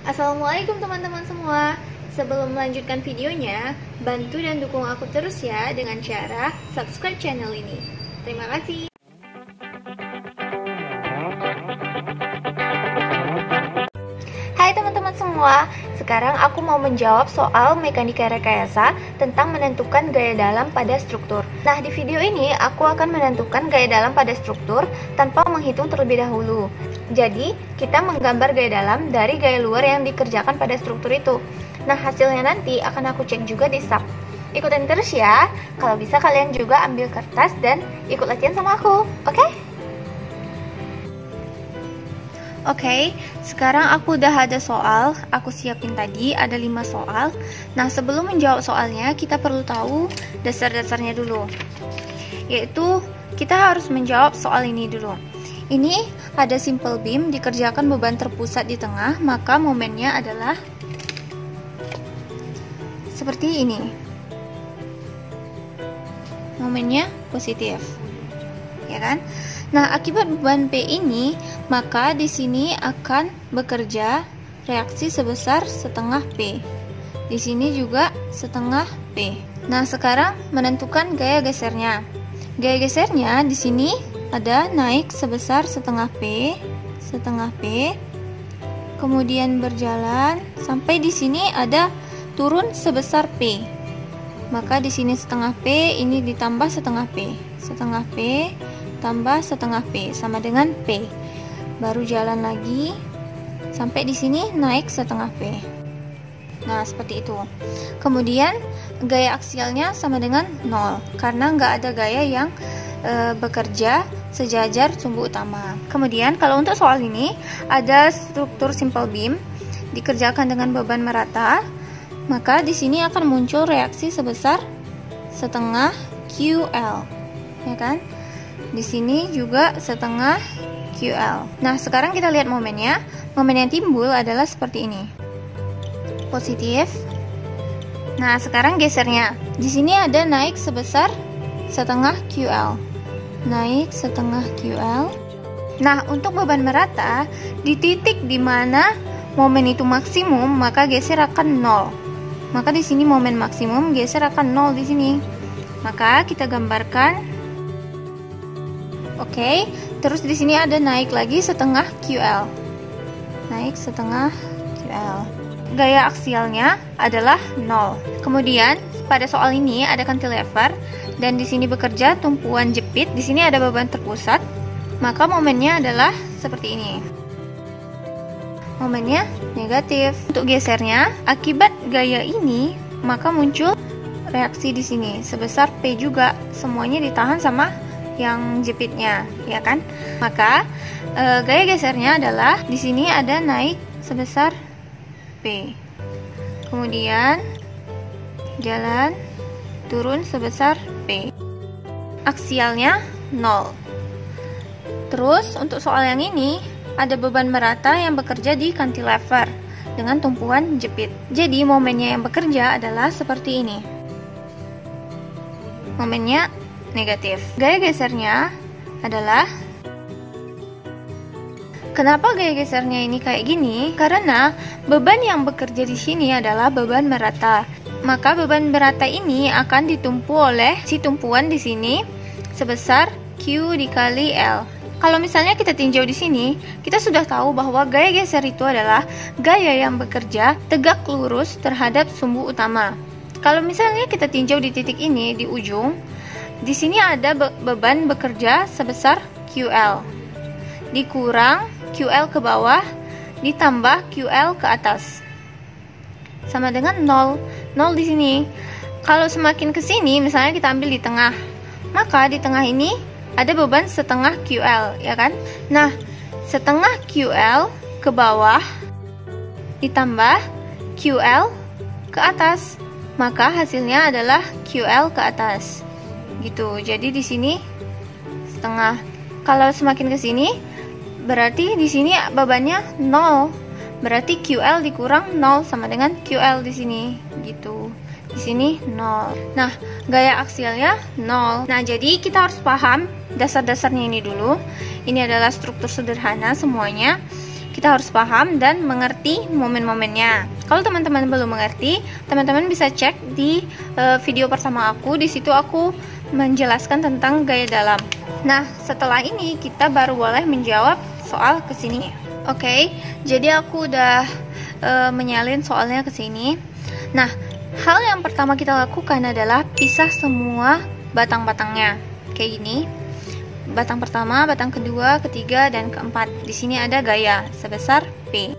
Assalamualaikum teman-teman semua. Sebelum melanjutkan videonya, bantu dan dukung aku terus ya dengan cara subscribe channel ini. Terima kasih. Hai teman-teman semua, sekarang aku mau menjawab soal mekanika rekayasa tentang menentukan gaya dalam pada struktur. Nah, di video ini aku akan menentukan gaya dalam pada struktur tanpa menghitung terlebih dahulu. Jadi, kita menggambar gaya dalam dari gaya luar yang dikerjakan pada struktur itu. Nah, hasilnya nanti akan aku cek juga di sub. Ikutin terus ya. Kalau bisa kalian juga ambil kertas dan ikut latihan sama aku, oke? Oke, sekarang aku udah ada soal, aku siapin tadi, ada 5 soal. Nah, sebelum menjawab soalnya, kita perlu tahu dasar-dasarnya dulu. Yaitu, kita harus menjawab soal ini dulu. Ini ada simple beam, dikerjakan beban terpusat di tengah, maka momennya adalah seperti ini. Momennya positif. Ya kan? Nah, akibat beban P ini, maka di sini akan bekerja reaksi sebesar setengah P. Di sini juga setengah P. Nah, sekarang menentukan gaya gesernya. Gaya gesernya di sini ada naik sebesar setengah P, kemudian berjalan sampai di sini ada turun sebesar P. Maka di sini setengah P, ini ditambah setengah P tambah setengah P sama dengan P. Baru jalan lagi sampai di sini naik setengah P. Nah, seperti itu. Kemudian gaya aksialnya sama dengan 0 karena nggak ada gaya yang bekerja sejajar sumbu utama. Kemudian kalau untuk soal ini ada struktur simple beam dikerjakan dengan beban merata, maka di sini akan muncul reaksi sebesar setengah QL, ya kan? Di sini juga setengah QL. Nah, sekarang kita lihat momennya. Momen yang timbul adalah seperti ini. Positif. Nah, sekarang gesernya. Di sini ada naik sebesar setengah QL. Naik setengah QL. Nah, untuk beban merata, di titik di mana momen itu maksimum, maka geser akan 0. Maka di sini momen maksimum, geser akan 0 di sini. Maka kita gambarkan. Oke, terus di sini ada naik lagi setengah QL. Naik setengah QL. Gaya aksialnya adalah 0. Kemudian pada soal ini ada cantilever dan di sini bekerja tumpuan jepit. Di sini ada beban terpusat. Maka momennya adalah seperti ini. Momennya negatif. Untuk gesernya, akibat gaya ini maka muncul reaksi di sini sebesar P juga. Semuanya ditahan sama yang jepitnya, ya kan? Maka gaya gesernya adalah di sini ada naik sebesar P. Kemudian jalan turun sebesar P. Aksialnya 0. Terus untuk soal yang ini ada beban merata yang bekerja di cantilever dengan tumpuan jepit. Jadi momennya yang bekerja adalah seperti ini. Momennya negatif. Gaya gesernya adalah, kenapa gaya gesernya ini kayak gini? Karena beban yang bekerja di sini adalah beban merata. Maka beban merata ini akan ditumpu oleh si tumpuan di sini sebesar Q dikali L. Kalau misalnya kita tinjau di sini, kita sudah tahu bahwa gaya geser itu adalah gaya yang bekerja tegak lurus terhadap sumbu utama. Kalau misalnya kita tinjau di titik ini di ujung, di sini ada beban bekerja sebesar QL, dikurang QL ke bawah, ditambah QL ke atas, sama dengan 0. 0 di sini. Kalau semakin ke sini, misalnya kita ambil di tengah, maka di tengah ini ada beban setengah QL, ya kan? Nah, setengah QL ke bawah ditambah QL ke atas, maka hasilnya adalah QL ke atas. Gitu. Jadi di sini setengah. Kalau semakin ke sini, berarti di sini bebannya 0. Berarti QL dikurang 0 sama dengan QL di sini. Gitu. Di sini 0. Nah, gaya aksialnya 0. Nah, jadi kita harus paham dasar-dasarnya ini dulu. Ini adalah struktur sederhana semuanya. kita harus paham dan mengerti momen-momennya. Kalau teman-teman belum mengerti, teman-teman bisa cek di video pertama aku. Di situ aku menjelaskan tentang gaya dalam. Nah, setelah ini kita baru boleh menjawab soal kesini. Oke, jadi aku udah menyalin soalnya ke sini. Nah, hal yang pertama kita lakukan adalah pisah semua batang-batangnya. Kayak gini. Batang pertama, batang kedua, ketiga, dan keempat. Di sini ada gaya sebesar P.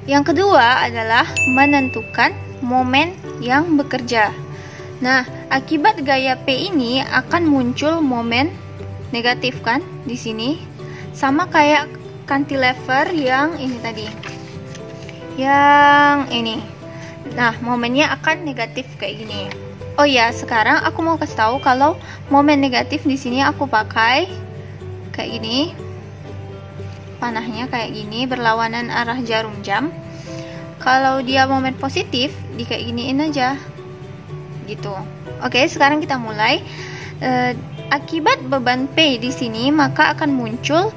Yang kedua adalah menentukan momen yang bekerja. Nah, akibat gaya P ini akan muncul momen negatif kan di sini. Sama kayak cantilever yang ini tadi. Yang ini. Nah, momennya akan negatif kayak gini. Oh ya, sekarang aku mau kasih tahu kalau momen negatif di sini aku pakai kayak gini. Panahnya kayak gini, berlawanan arah jarum jam. Kalau dia momen positif, di kayak giniin aja. Gitu. Oke, sekarang kita mulai. Akibat beban P di sini, maka akan muncul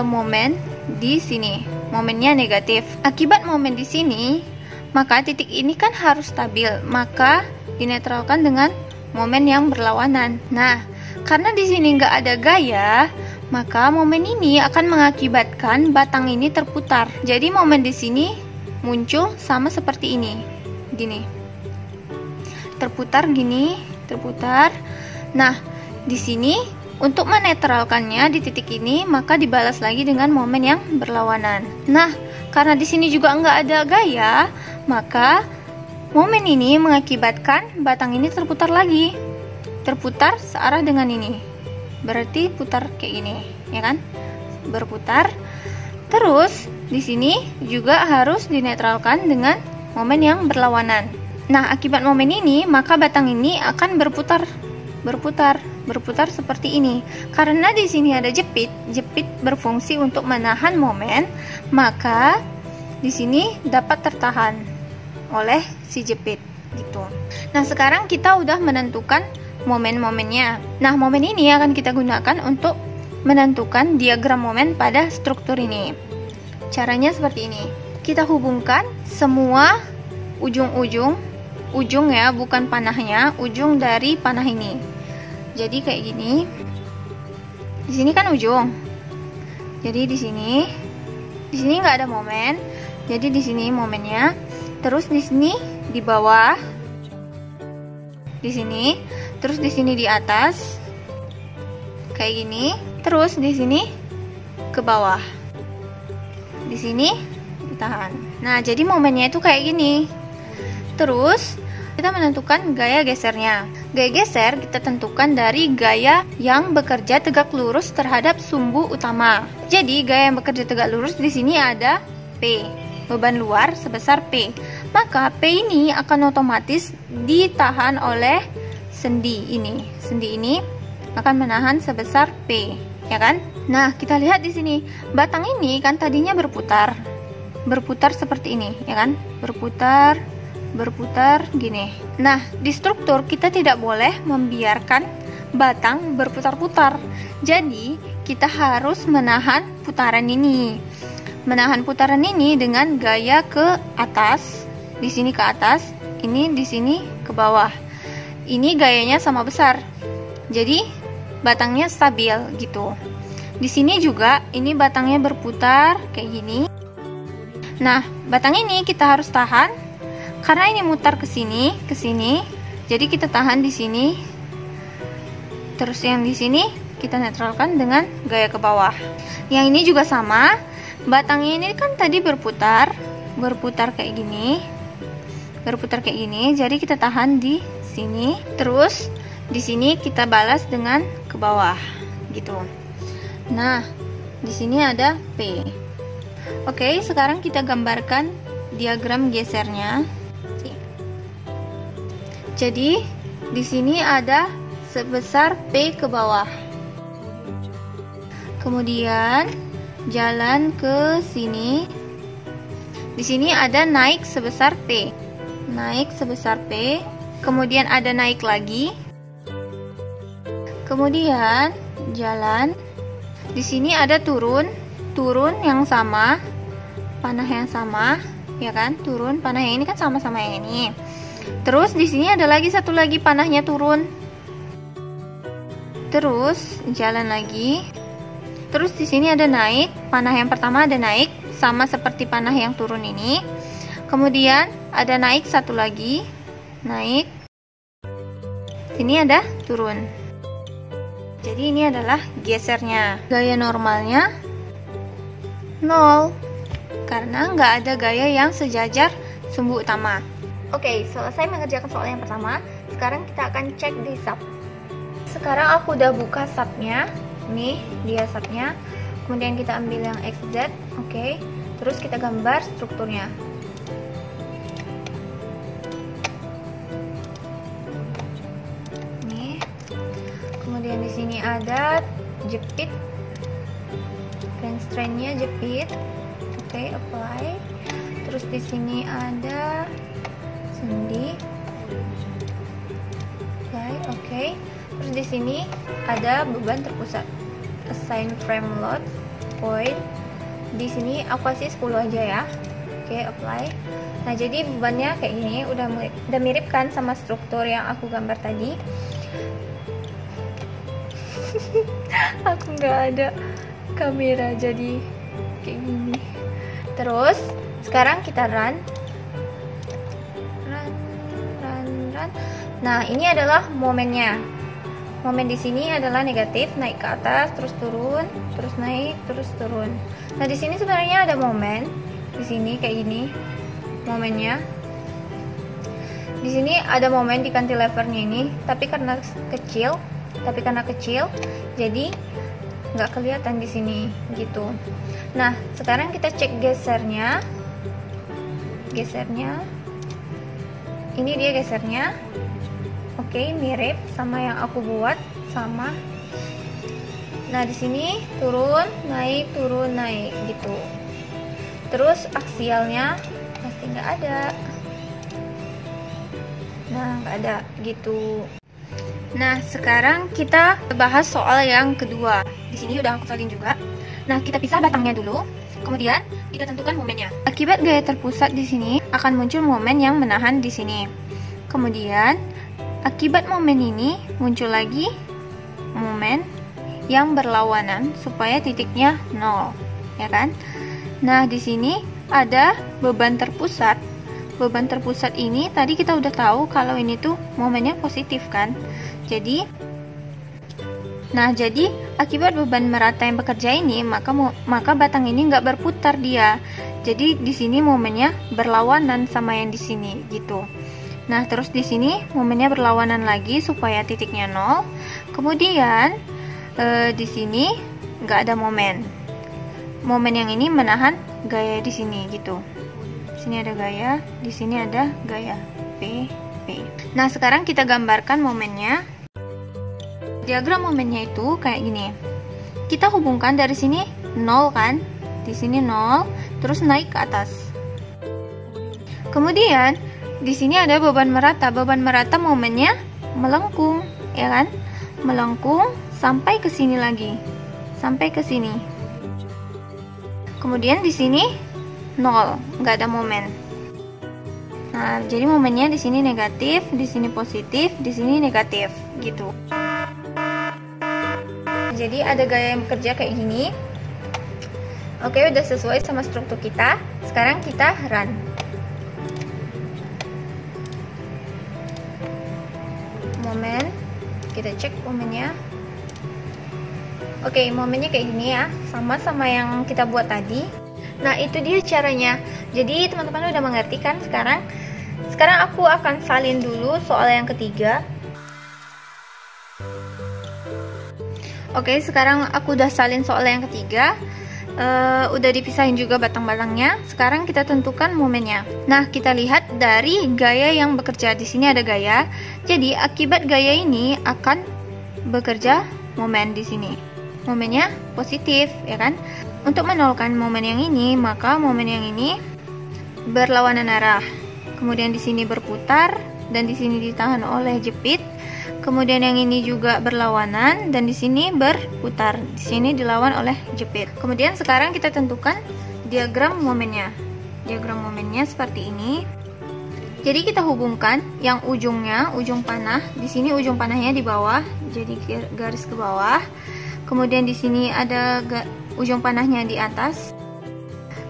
momen di sini. Momennya negatif. Akibat momen di sini, maka titik ini kan harus stabil. Maka dinetralkan dengan momen yang berlawanan. Nah, karena di sini nggak ada gaya, maka momen ini akan mengakibatkan batang ini terputar. Jadi momen di sini muncul sama seperti ini, gini, terputar gini, terputar. Nah, di sini untuk menetralkannya di titik ini, maka dibalas lagi dengan momen yang berlawanan. Nah, karena di sini juga nggak ada gaya, maka momen ini mengakibatkan batang ini terputar lagi. Terputar searah dengan ini. Berarti putar kayak gini, ya kan? Berputar. Terus di sini juga harus dinetralkan dengan momen yang berlawanan. Nah, akibat momen ini, maka batang ini akan berputar seperti ini. Karena di sini ada jepit berfungsi untuk menahan momen, maka di sini dapat tertahan oleh si jepit gitu. Nah, sekarang kita udah menentukan momen-momennya. Nah, momen ini akan kita gunakan untuk menentukan diagram momen pada struktur ini. Caranya seperti ini. Kita hubungkan semua ujung ya, bukan panahnya, ujung dari panah ini. Jadi kayak gini. Di sini kan ujung. Jadi di sini nggak ada momen. Jadi di sini momennya. Terus di sini di bawah, di sini, terus di sini di atas, kayak gini. Terus di sini ke bawah, di sini ditahan. Nah, jadi momennya itu kayak gini. Terus kita menentukan gaya gesernya. Gaya geser kita tentukan dari gaya yang bekerja tegak lurus terhadap sumbu utama. Jadi gaya yang bekerja tegak lurus di sini ada P. Beban luar sebesar P, maka P ini akan otomatis ditahan oleh sendi ini. Sendi ini akan menahan sebesar P, ya kan? Nah, kita lihat di sini, batang ini kan tadinya berputar seperti ini, ya kan? Berputar gini. Nah, di struktur kita tidak boleh membiarkan batang berputar-putar. Jadi, kita harus menahan putaran ini. Menahan putaran ini dengan gaya ke atas, di sini ke atas, ini di sini ke bawah. Ini gayanya sama besar. Jadi batangnya stabil gitu. Di sini juga ini batangnya berputar kayak gini. Nah, batang ini kita harus tahan karena ini mutar ke sini, ke sini. Jadi kita tahan di sini. Terus yang di sini kita netralkan dengan gaya ke bawah. Yang ini juga sama. Batangnya ini kan tadi berputar kayak gini, jadi kita tahan di sini, terus di sini kita balas dengan ke bawah, gitu. Nah, di sini ada P. Oke, sekarang kita gambarkan diagram gesernya. Jadi di sini ada sebesar P ke bawah, kemudian jalan ke sini. Di sini ada naik sebesar P. Kemudian ada naik lagi. Kemudian jalan. Di sini ada turun yang sama. panah yang sama, ya kan? Turun, panah yang ini kan sama-sama yang ini. Terus di sini ada lagi satu lagi panahnya turun. Terus jalan lagi. Terus di sini ada naik, panah yang pertama ada naik, sama seperti panah yang turun ini. Kemudian ada naik satu lagi, naik. Sini ada turun. Jadi ini adalah gesernya. Gaya normalnya 0, karena nggak ada gaya yang sejajar sumbu utama. Oke, selesai mengerjakan soal yang pertama. Sekarang kita akan cek di sub. Sekarang aku udah buka subnya. Nih dia subnya. Kemudian kita ambil yang XZ. Oke, terus kita gambar strukturnya. Nih. Kemudian di sini ada jepit. Constraint-nya jepit. Oke, apply. Terus di sini ada sendi. Oke. Terus di sini ada beban terpusat. Assign frame load point. Di sini aku kasih 10 aja ya. Oke, apply. Nah, jadi bebannya kayak gini, udah mirip kan sama struktur yang aku gambar tadi. Aku nggak ada kamera jadi kayak gini. Terus sekarang kita run. Nah, ini adalah momennya. Momen di sini adalah negatif, naik ke atas, terus turun, terus naik, terus turun. Nah, di sini sebenarnya ada momen. Di sini kayak gini momennya. Di sini ada momen di cantilevernya ini, tapi karena kecil, jadi nggak kelihatan di sini gitu. Nah, sekarang kita cek gesernya. Ini dia gesernya. Oke, mirip sama yang aku buat, sama. Nah, di sini turun, naik gitu. Terus aksialnya pasti nggak ada. Nah, nggak ada gitu. Nah, sekarang kita bahas soal yang kedua. Di sini udah aku salin juga. Nah, kita pisah batangnya dulu. Kemudian kita tentukan momennya. Akibat gaya terpusat di sini akan muncul momen yang menahan di sini. Kemudian akibat momen ini muncul lagi momen yang berlawanan supaya titiknya 0, ya kan? Nah, di sini ada beban terpusat. Beban terpusat ini tadi kita udah tahu kalau ini tuh momennya positif kan? Jadi akibat beban merata yang bekerja ini, maka batang ini nggak berputar dia. Jadi di sini momennya berlawanan sama yang di sini gitu. Nah, terus di sini momennya berlawanan lagi supaya titiknya 0. Kemudian di sini nggak ada momen. Momen yang ini menahan gaya di sini gitu. Di sini ada gaya, di sini ada gaya P. Nah, sekarang kita gambarkan momennya. Diagram momennya itu kayak gini. Kita hubungkan dari sini 0 kan? Di sini 0, terus naik ke atas. Kemudian di sini ada beban merata. Beban merata momennya melengkung, ya kan? Melengkung sampai ke sini lagi. Sampai ke sini. Kemudian di sini 0, nggak ada momen. Nah, jadi momennya di sini negatif, di sini positif, di sini negatif, gitu. Jadi ada gaya yang bekerja kayak gini. Oke, udah sesuai sama struktur kita. Sekarang kita run. Momen, kita cek momennya. Oke, momennya kayak gini ya, sama yang kita buat tadi. Nah, itu dia caranya. Jadi teman-teman udah mengerti kan sekarang? Sekarang aku akan salin dulu soal yang ketiga. Oke, sekarang aku udah salin soal yang ketiga. Udah dipisahin juga batang-batangnya. Sekarang kita tentukan momennya. Nah, kita lihat dari gaya yang bekerja. Di sini ada gaya. Jadi akibat gaya ini akan bekerja momen di sini. Momennya positif, ya kan? Untuk menolkan momen yang ini, maka momen yang ini berlawanan arah. Kemudian di sini berputar dan di sini ditahan oleh jepit. Kemudian yang ini juga berlawanan dan di sini berputar. Di sini dilawan oleh jepit. Kemudian sekarang kita tentukan diagram momennya. Diagram momennya seperti ini. Jadi kita hubungkan yang ujungnya, ujung panah. Di sini ujung panahnya di bawah, jadi garis ke bawah. Kemudian di sini ada ujung panahnya di atas.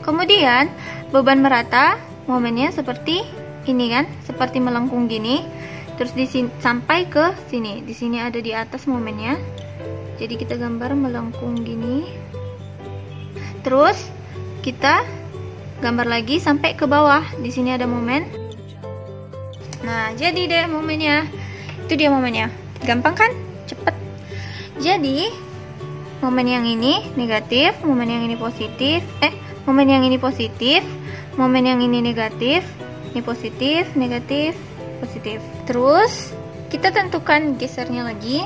Kemudian beban merata, momennya seperti ini kan, seperti melengkung gini. Terus di sini sampai ke sini. Di sini ada di atas momennya. Jadi kita gambar melengkung gini. Terus kita gambar lagi sampai ke bawah. Di sini ada momen. Nah, jadi deh momennya. Itu dia momennya. Gampang kan? Cepet. Jadi, momen yang ini negatif, momen yang ini positif. Momen yang ini positif, momen yang ini negatif. Ini positif, negatif, positif. Terus, kita tentukan gesernya lagi.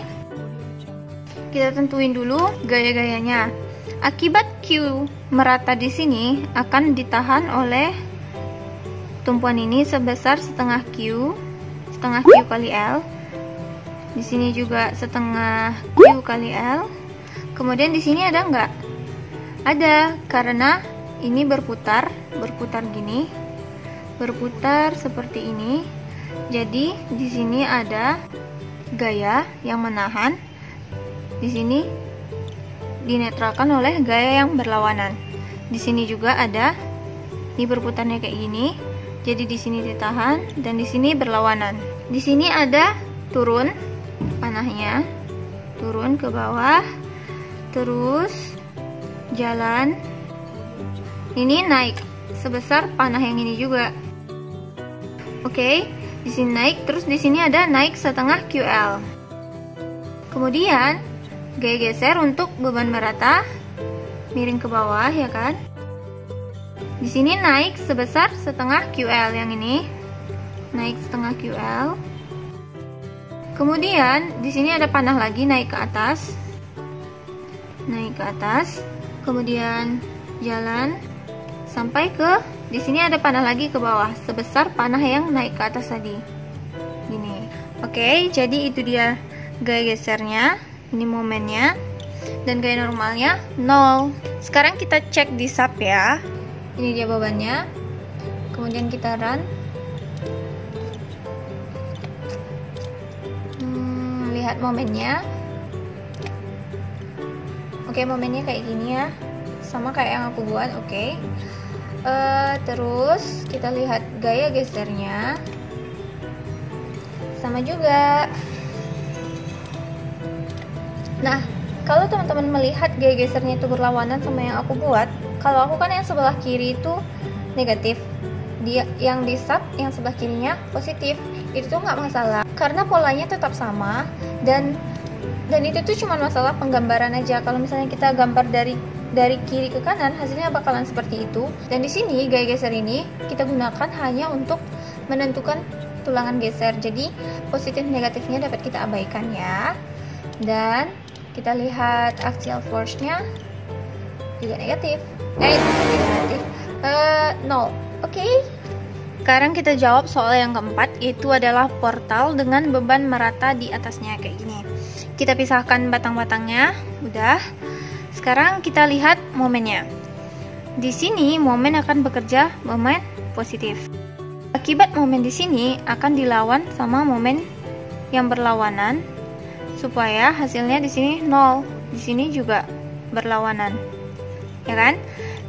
Kita tentuin dulu gaya-gayanya. Akibat Q merata di sini akan ditahan oleh tumpuan ini sebesar setengah Q kali L. Di sini juga setengah Q kali L. Kemudian di sini ada nggak? Ada, karena ini berputar gini, berputar seperti ini. Jadi di sini ada gaya yang menahan. Di sini dinetralkan oleh gaya yang berlawanan. Di sini juga ada, ini berputarnya kayak gini. Jadi di sini ditahan dan di sini berlawanan. Di sini ada turun panahnya, turun ke bawah, terus jalan. Ini naik sebesar panah yang ini juga. Oke, di sini naik, terus di sini ada naik setengah QL. Kemudian gaya geser untuk beban merata, miring ke bawah ya kan. Di sini naik sebesar setengah QL yang ini, naik setengah QL. Kemudian di sini ada panah lagi naik ke atas, naik ke atas. Kemudian jalan sampai ke di sini ada panah lagi ke bawah sebesar panah yang naik ke atas tadi. Gini. Oke, jadi itu dia gaya gesernya. Ini momennya dan gaya normalnya 0. Sekarang kita cek di sub ya. Ini dia bebannya. Kemudian kita run. Lihat momennya. Oke, momennya kayak gini ya. Sama kayak yang aku buat, oke. Terus kita lihat gaya gesernya. Sama juga. Nah, kalau teman-teman melihat gaya gesernya itu berlawanan sama yang aku buat, kalau aku kan yang sebelah kiri itu negatif, dia yang di sub yang sebelah kirinya positif, itu tuh nggak masalah karena polanya tetap sama dan itu tuh cuma masalah penggambaran aja. Kalau misalnya kita gambar dari kiri ke kanan, hasilnya bakalan seperti itu. Dan di sini gaya geser ini kita gunakan hanya untuk menentukan tulangan geser. Jadi positif negatifnya dapat kita abaikan ya. Dan kita lihat axial force-nya juga negatif. Negatif 0. Oke. Sekarang kita jawab soal yang keempat, yaitu adalah portal dengan beban merata di atasnya kayak gini. Kita pisahkan batang-batangnya, udah. Sekarang kita lihat momennya. Di sini momen akan bekerja momen positif. Akibat momen di sini akan dilawan sama momen yang berlawanan supaya hasilnya di sini 0. Di sini juga berlawanan. Ya kan?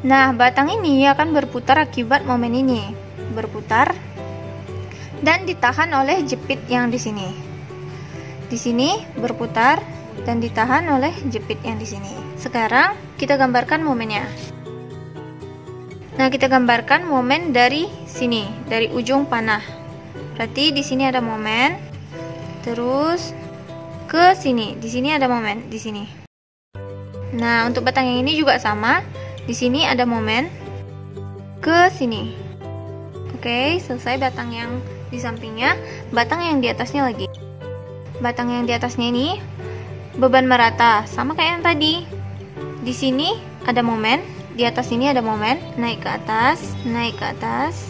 Nah, batang ini akan berputar akibat momen ini. Berputar dan ditahan oleh jepit yang di sini. Di sini berputar dan ditahan oleh jepit yang di sini. Sekarang kita gambarkan momennya. Nah, kita gambarkan momen dari sini, dari ujung panah. Berarti di sini ada momen, terus ke sini. Di sini ada momen, di sini. Nah, untuk batang yang ini juga sama. Di sini ada momen ke sini. Oke, selesai batang yang di sampingnya. Batang yang di atasnya lagi. Batang yang di atasnya ini beban merata, sama kayak yang tadi. Di sini ada momen, di atas ini ada momen, naik ke atas, naik ke atas.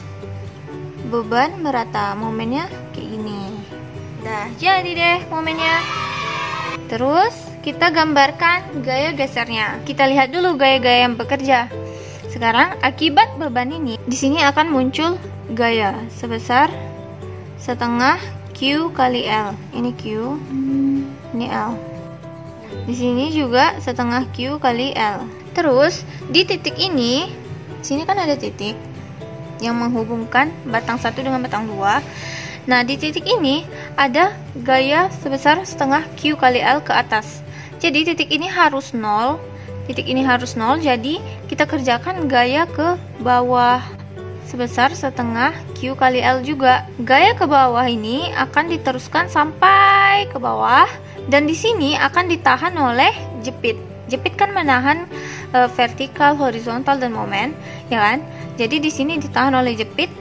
Beban merata, momennya kayak gini. Dah jadi deh momennya. Terus kita gambarkan gaya gesernya. Kita lihat dulu gaya-gaya yang bekerja. sekarang akibat beban ini, di sini akan muncul gaya sebesar setengah Q kali L. Ini Q, ini L. Di sini juga setengah Q kali L. Terus di titik ini, sini kan ada titik yang menghubungkan batang 1 dengan batang 2. Nah, di titik ini ada gaya sebesar setengah Q kali L ke atas. Jadi titik ini harus 0. Titik ini harus 0. Jadi kita kerjakan gaya ke bawah sebesar setengah Q kali L juga. Gaya ke bawah ini akan diteruskan sampai ke bawah, dan di sini akan ditahan oleh jepit. Jepit kan menahan vertikal, horizontal, dan momen, ya kan? Jadi di sini ditahan oleh jepit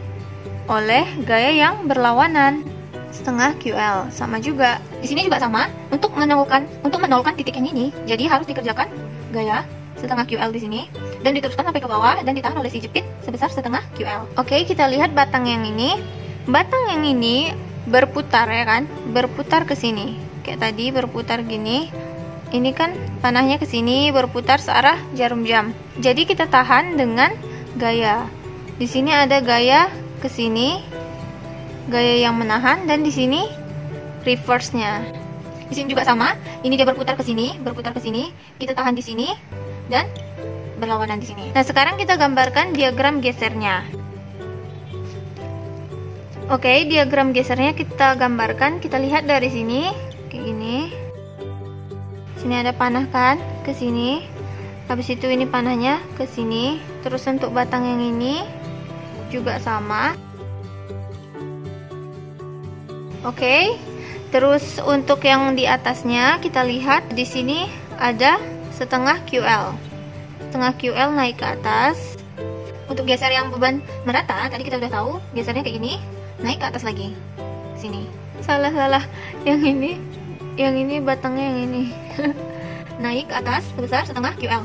oleh gaya yang berlawanan setengah QL. Sama juga. Di sini juga sama. Untuk menolkan titik yang ini, jadi harus dikerjakan gaya setengah QL di sini dan diteruskan sampai ke bawah dan ditahan oleh si jepit sebesar setengah QL. Oke, kita lihat batang yang ini. Batang yang ini berputar, ya kan? Berputar ke sini. Kayak tadi berputar gini. Ini kan panahnya ke sini, berputar searah jarum jam. Jadi kita tahan dengan gaya. Di sini ada gaya ke sini, gaya yang menahan, dan di sini reverse-nya. Di sini juga sama. Ini dia berputar ke sini, kita tahan di sini dan berlawanan di sini. Nah, sekarang kita gambarkan diagram gesernya. Oke, diagram gesernya kita gambarkan. Kita lihat dari sini kayak gini. Sini ada panah kan, ke sini. Habis itu ini panahnya ke sini. Terus untuk batang yang ini juga sama. Oke. Terus untuk yang di atasnya kita lihat di sini ada setengah QL. Setengah QL naik ke atas. Untuk geser yang beban merata, tadi kita udah tahu gesernya kayak gini, naik ke atas lagi. Sini. Salah. Yang ini batangnya yang ini. Naik ke atas sebesar setengah QL.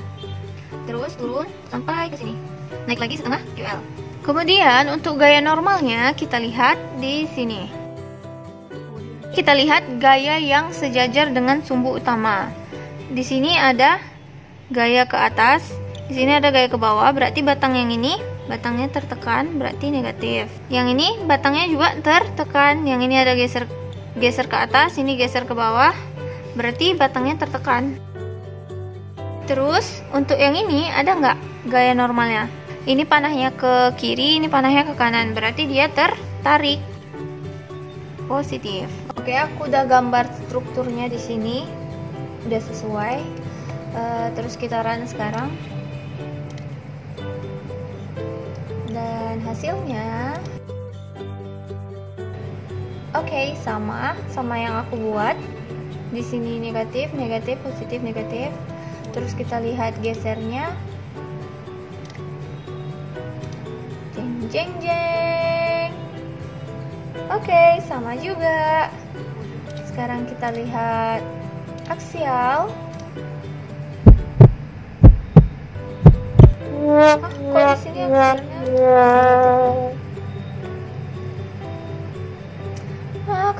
Terus turun sampai ke sini. Naik lagi setengah QL. Kemudian untuk gaya normalnya kita lihat di sini. Kita lihat gaya yang sejajar dengan sumbu utama. Di sini ada gaya ke atas, di sini ada gaya ke bawah, berarti batang yang ini batangnya tertekan, berarti negatif. Yang ini batangnya juga tertekan. Yang ini ada geser ke atas, ini geser ke bawah, berarti batangnya tertekan. Terus untuk yang ini ada nggak gaya normalnya? Ini panahnya ke kiri, ini panahnya ke kanan, berarti dia tertarik, positif. Oke, aku udah gambar strukturnya di sini, udah sesuai. Terus kita run sekarang, dan hasilnya oke, sama yang aku buat. Di sini negatif, positif, negatif. Terus kita lihat gesernya. Jeng. Oke, sama juga. Sekarang kita lihat aksial. Kok di sini aksialnya?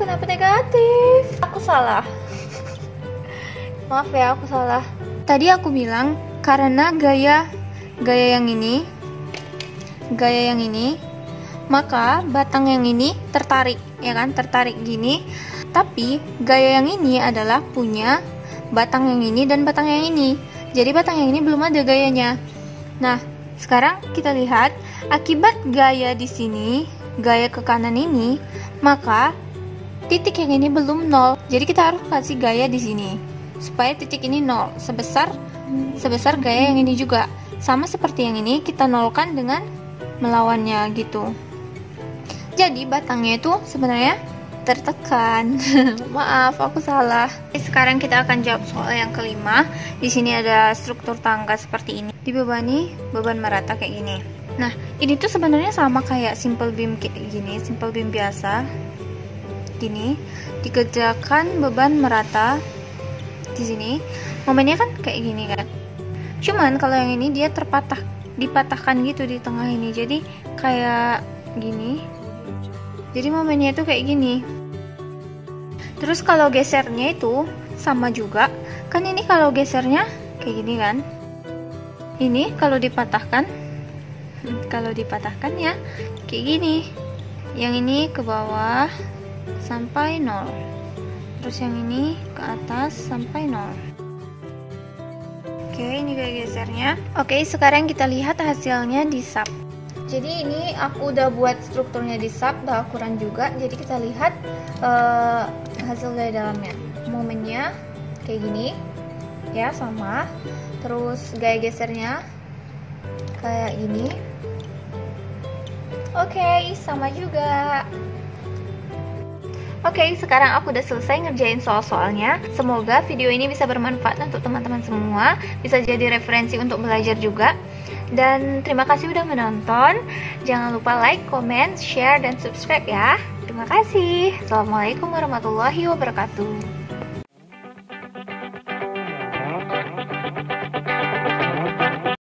Kenapa negatif? Aku salah. Maaf ya, aku salah. Tadi aku bilang karena gaya yang ini, maka batang yang ini tertarik, ya kan? Tertarik gini. Tapi gaya yang ini adalah punya batang yang ini dan batang yang ini. Jadi batang yang ini belum ada gayanya. Nah, sekarang kita lihat akibat gaya di sini, gaya ke kanan ini, maka titik yang ini belum 0. Jadi kita harus kasih gaya di sini supaya titik ini 0, sebesar gaya yang ini juga. Sama seperti yang ini, kita nolkan dengan melawannya gitu. Jadi batangnya itu sebenarnya tertekan. Maaf, aku salah. Sekarang kita akan jawab soal yang kelima. Di sini ada struktur tangga seperti ini. Dibebani beban merata kayak gini. Nah, ini tuh sebenarnya sama kayak simple beam kayak gini, simple beam biasa. Gini, dikerjakan beban merata di sini. Momennya kan kayak gini kan. Cuman kalau yang ini dia dipatahkan gitu di tengah ini. Jadi kayak gini. Jadi momennya itu kayak gini. Terus kalau gesernya itu sama juga. Kan ini kalau gesernya kayak gini kan. Ini kalau dipatahkan Kalau dipatahkan ya kayak gini. Yang ini ke bawah sampai 0. Terus yang ini ke atas sampai 0. Oke, ini kayak gesernya. Oke, sekarang kita lihat hasilnya di sub. Jadi ini aku udah buat strukturnya di sub, udah akuran juga. Jadi kita lihat hasil dari dalamnya. Momennya kayak gini ya, sama. Terus gaya gesernya kayak gini. Oke, sama juga. Oke, sekarang aku udah selesai ngerjain soal-soalnya. Semoga video ini bisa bermanfaat untuk teman-teman semua, bisa jadi referensi untuk belajar juga. Dan terima kasih udah menonton. Jangan lupa like, comment, share, dan subscribe ya. Terima kasih. Assalamualaikum warahmatullahi wabarakatuh.